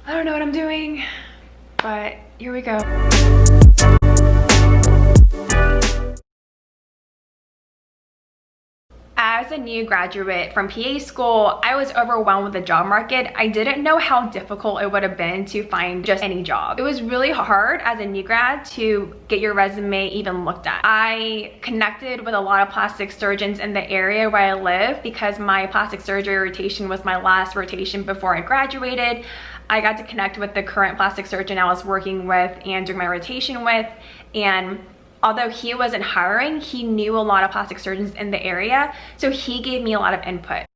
I don't know what I'm doing, but here we go. As a new graduate from PA school, I was overwhelmed with the job market. I didn't know how difficult it would have been to find just any job. It was really hard as a new grad to get your resume even looked at. I connected with a lot of plastic surgeons in the area where I live because my plastic surgery rotation was my last rotation before I graduated. I got to connect with the current plastic surgeon I was working with and doing my rotation with, and although he wasn't hiring, he knew a lot of plastic surgeons in the area, so he gave me a lot of input.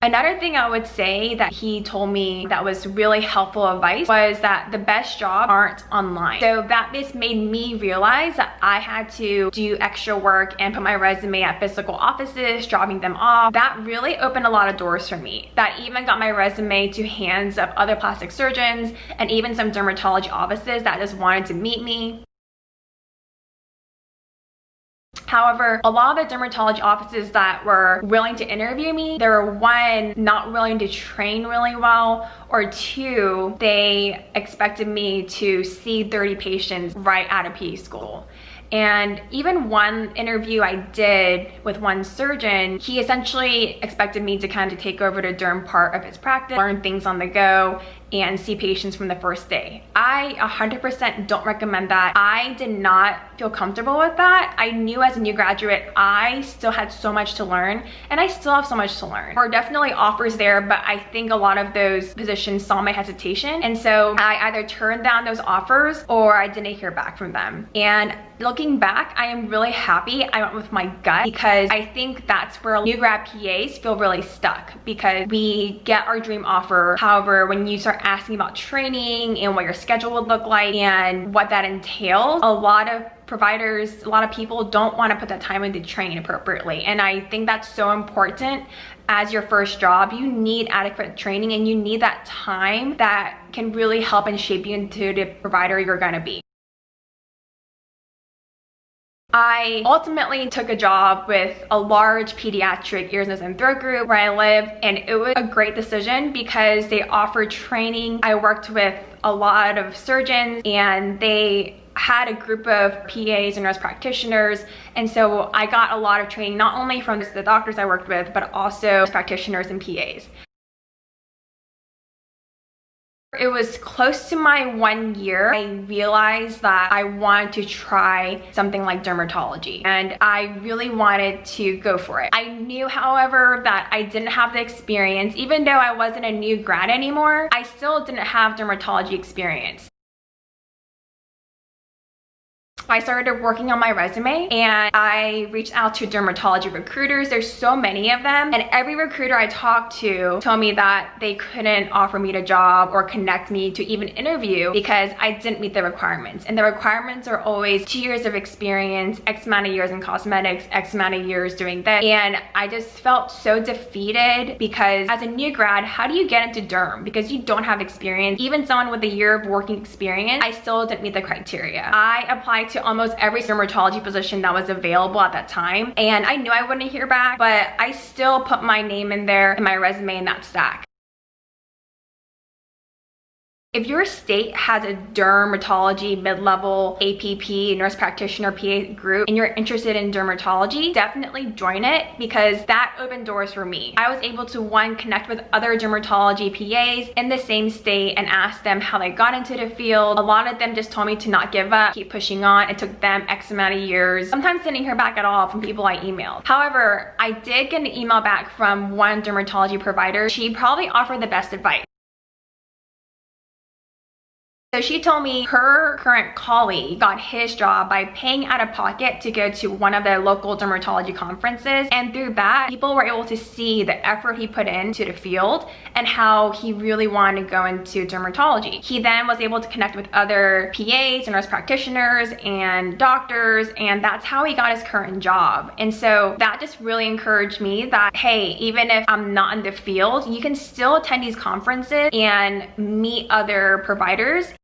Another thing I would say that he told me that was really helpful advice was that the best jobs aren't online. So that just made me realize that I had to do extra work and put my resume at physical offices, dropping them off. That really opened a lot of doors for me. That even got my resume to hands of other plastic surgeons and even some dermatology offices that just wanted to meet me. However, a lot of the dermatology offices that were willing to interview me, they were one, not willing to train really well, or two, they expected me to see 30 patients right out of PA school. And even one interview I did with one surgeon, he essentially expected me to kind of take over the derm part of his practice, learn things on the go, and see patients from the first day. I 100% don't recommend that. I did not feel comfortable with that. I knew as a new graduate, I still had so much to learn, and I still have so much to learn. There are definitely offers there, but I think a lot of those positions saw my hesitation, and so I either turned down those offers or I didn't hear back from them. And looking back, I am really happy I went with my gut, because I think that's where new grad PAs feel really stuck, because we get our dream offer. However, when you start asking about training and what your schedule would look like and what that entails, a lot of providers, a lot of people don't want to put that time into training appropriately. And I think that's so important. As your first job, you need adequate training, and you need that time that can really help and shape you into the provider you're going to be. I ultimately took a job with a large pediatric ears, nose, and throat group where I live, and it was a great decision because they offered training. I worked with a lot of surgeons, and they had a group of PAs and nurse practitioners, and so I got a lot of training, not only from the doctors I worked with, but also practitioners and PAs. It was close to my 1 year. I realized that I wanted to try something like dermatology, and I really wanted to go for it. I knew, however, that I didn't have the experience. Even though I wasn't a new grad anymore, I still didn't have dermatology experience. I started working on my resume, and I reached out to dermatology recruiters. There's so many of them, and every recruiter I talked to told me that they couldn't offer me the job or connect me to even interview because I didn't meet the requirements. And the requirements are always 2 years of experience, X amount of years in cosmetics, X amount of years doing this. And I just felt so defeated, because as a new grad, how do you get into derm? Because you don't have experience. Even someone with a year of working experience, I still didn't meet the criteria. I applied to almost every dermatology position that was available at that time, and I knew I wouldn't hear back, but I still put my name in there and my resume in that stack. If your state has a dermatology mid-level APP, nurse practitioner PA group, and you're interested in dermatology, definitely join it, because that opened doors for me. I was able to, one, connect with other dermatology PAs in the same state and ask them how they got into the field. A lot of them just told me to not give up, keep pushing on. It took them X amount of years. Sometimes didn't hear back at all from people I emailed. However, I did get an email back from one dermatology provider. She probably offered the best advice. So she told me her current colleague got his job by paying out of pocket to go to one of the local dermatology conferences, and through that, people were able to see the effort he put into the field and how he really wanted to go into dermatology. He then was able to connect with other PAs and nurse practitioners and doctors, and that's how he got his current job. And so that just really encouraged me that, hey, even if I'm not in the field, you can still attend these conferences and meet other providers.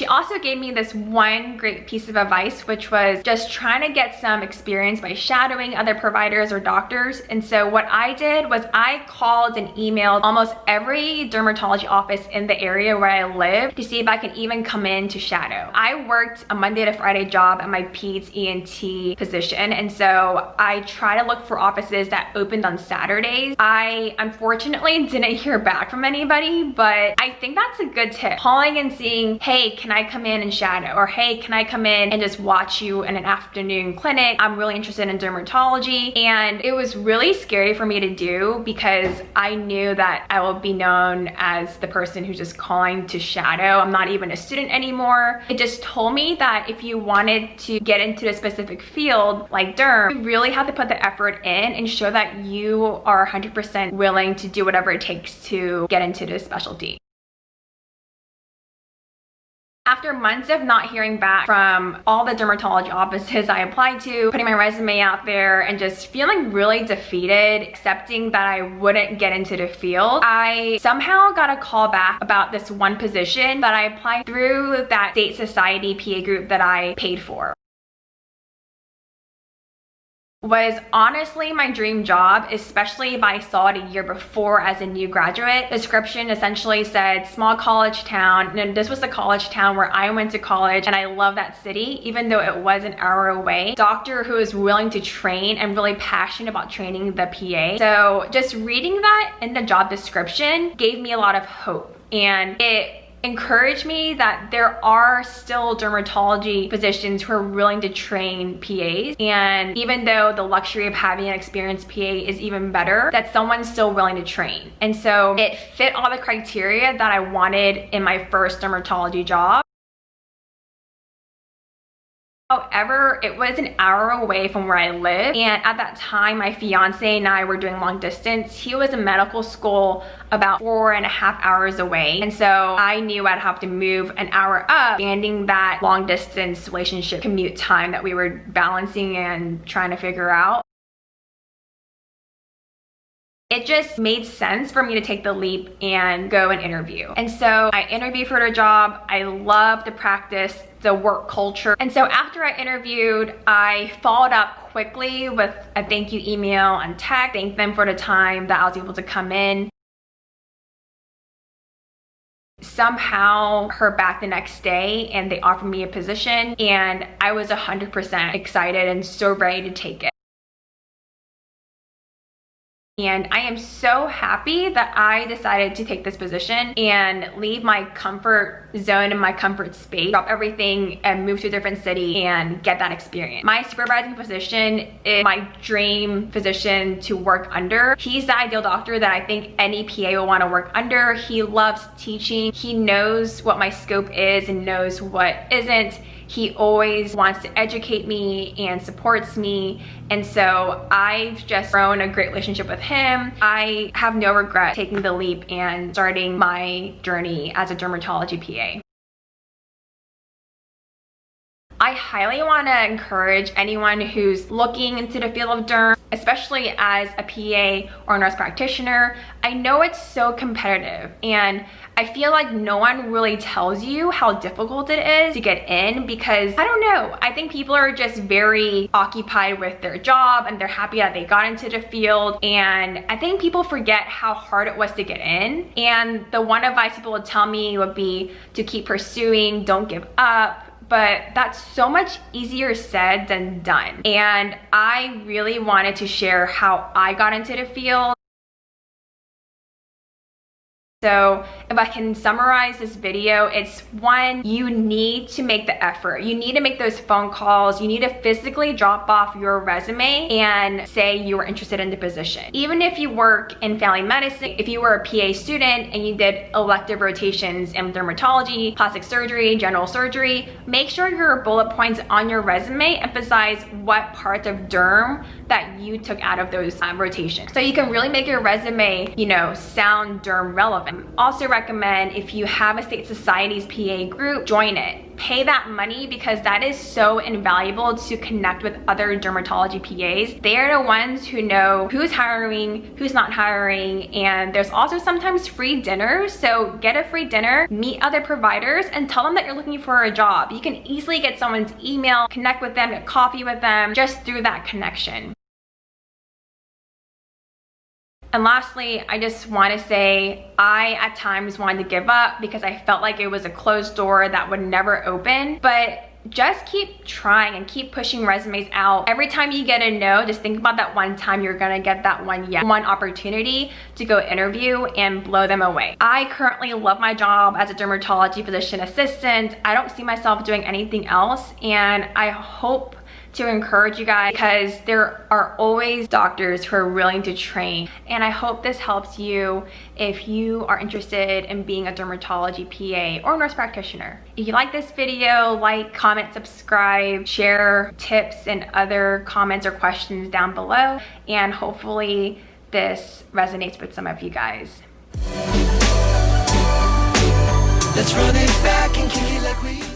She also gave me this one great piece of advice, which was just trying to get some experience by shadowing other providers or doctors. And so what I did was I called and emailed almost every dermatology office in the area where I live to see if I can even come in to shadow. I worked a Monday to Friday job at my peds ENT position, and so I try to look for offices that opened on Saturdays. I unfortunately didn't hear back from anybody, but I think that's a good tip. Calling and seeing, hey, can I come in and shadow? Or hey, can I come in and just watch you in an afternoon clinic? I'm really interested in dermatology. And it was really scary for me to do because I knew that I will be known as the person who's just calling to shadow. I'm not even a student anymore. It just told me that if you wanted to get into a specific field like derm, you really have to put the effort in and show that you are 100% willing to do whatever it takes to get into this specialty. After months of not hearing back from all the dermatology offices I applied to, putting my resume out there and just feeling really defeated, accepting that I wouldn't get into the field, I somehow got a call back about this one position that I applied through that state society PA group that I paid for. Was honestly my dream job, especially if I saw it a year before as a new graduate. The description essentially said small college town, and this was the college town where I went to college, and I love that city even though it was an hour away. Doctor who is willing to train and really passionate about training the PA. So just reading that in the job description gave me a lot of hope, and it encouraged me that there are still dermatology physicians who are willing to train PAs, and even though the luxury of having an experienced PA is even better, that someone's still willing to train. And so it fit all the criteria that I wanted in my first dermatology job. However, it was an hour away from where I live, and at that time my fiance and I were doing long distance. He was in medical school about 4.5 hours away, and so I knew I'd have to move an hour up, expanding that long distance relationship commute time that we were balancing and trying to figure out. It just made sense for me to take the leap and go and interview. And so I interviewed for the job. I loved the practice, the work culture. And so after I interviewed, I followed up quickly with a thank you email and text, thanked them for the time that I was able to come in. Somehow heard back the next day and they offered me a position, and I was 100% excited and so ready to take it. And I am so happy that I decided to take this position and leave my comfort zone and my comfort space, drop everything and move to a different city and get that experience. My supervising physician is my dream physician to work under. He's the ideal doctor that I think any PA will want to work under. He loves teaching. He knows what my scope is and knows what isn't. He always wants to educate me and supports me. And so I've just grown a great relationship with him. I have no regret taking the leap and starting my journey as a dermatology PA. I highly want to encourage anyone who's looking into the field of derm, especially as a PA or a nurse practitioner. I know it's so competitive, and I feel like no one really tells you how difficult it is to get in because, I don't know, I think people are just very occupied with their job and they're happy that they got into the field, and I think people forget how hard it was to get in. And the one advice people would tell me would be to keep pursuing, don't give up. But that's so much easier said than done. And I really wanted to share how I got into the field. So if I can summarize this video, it's one, you need to make the effort. You need to make those phone calls. You need to physically drop off your resume and say you were interested in the position. Even if you work in family medicine, if you were a PA student and you did elective rotations in dermatology, plastic surgery, general surgery, make sure your bullet points on your resume emphasize what parts of derm that you took out of those rotations. So you can really make your resume, sound derm relevant. Also recommend, if you have a state society's PA group, join it. pay that money because that is so invaluable to connect with other dermatology PAs. They are the ones who know who's hiring, who's not hiring, and there's also sometimes free dinners. So get a free dinner, meet other providers, and tell them that you're looking for a job. You can easily get someone's email, connect with them, get coffee with them, just through that connection. And lastly, I just want to say I at times wanted to give up because I felt like it was a closed door that would never open, but just keep trying and keep pushing resumes out. Every time you get a no, just think about that one time you're gonna get that one opportunity to go interview and blow them away. I currently love my job as a dermatology physician assistant. I don't see myself doing anything else, and I hope to encourage you guys because there are always doctors who are willing to train, and I hope this helps you if you are interested in being a dermatology PA or nurse practitioner. If you like this video, like, comment, subscribe, share tips and other comments or questions down below, and hopefully this resonates with some of you guys. Let's run it back and kick it like we